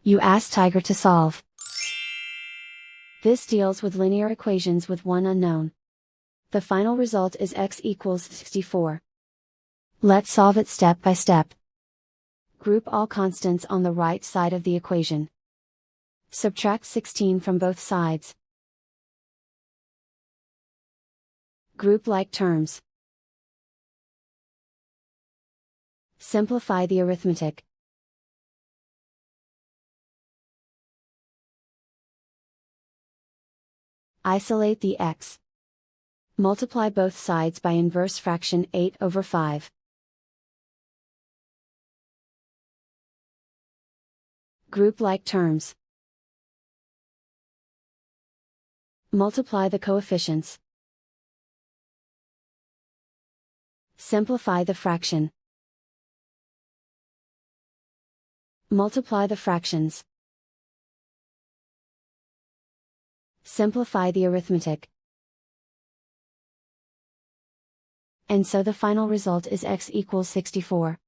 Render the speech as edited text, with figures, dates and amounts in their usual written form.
You ask Tiger to solve. This deals with linear equations with one unknown. The final result is x equals 64. Let's solve it step by step. Group all constants on the right side of the equation. Subtract 16 from both sides. Group like terms. Simplify the arithmetic. Isolate the x. Multiply both sides by inverse fraction 8/5. Group like terms. Multiply the coefficients. Simplify the fraction. Multiply the fractions. Simplify the arithmetic. And so the final result is x equals 64.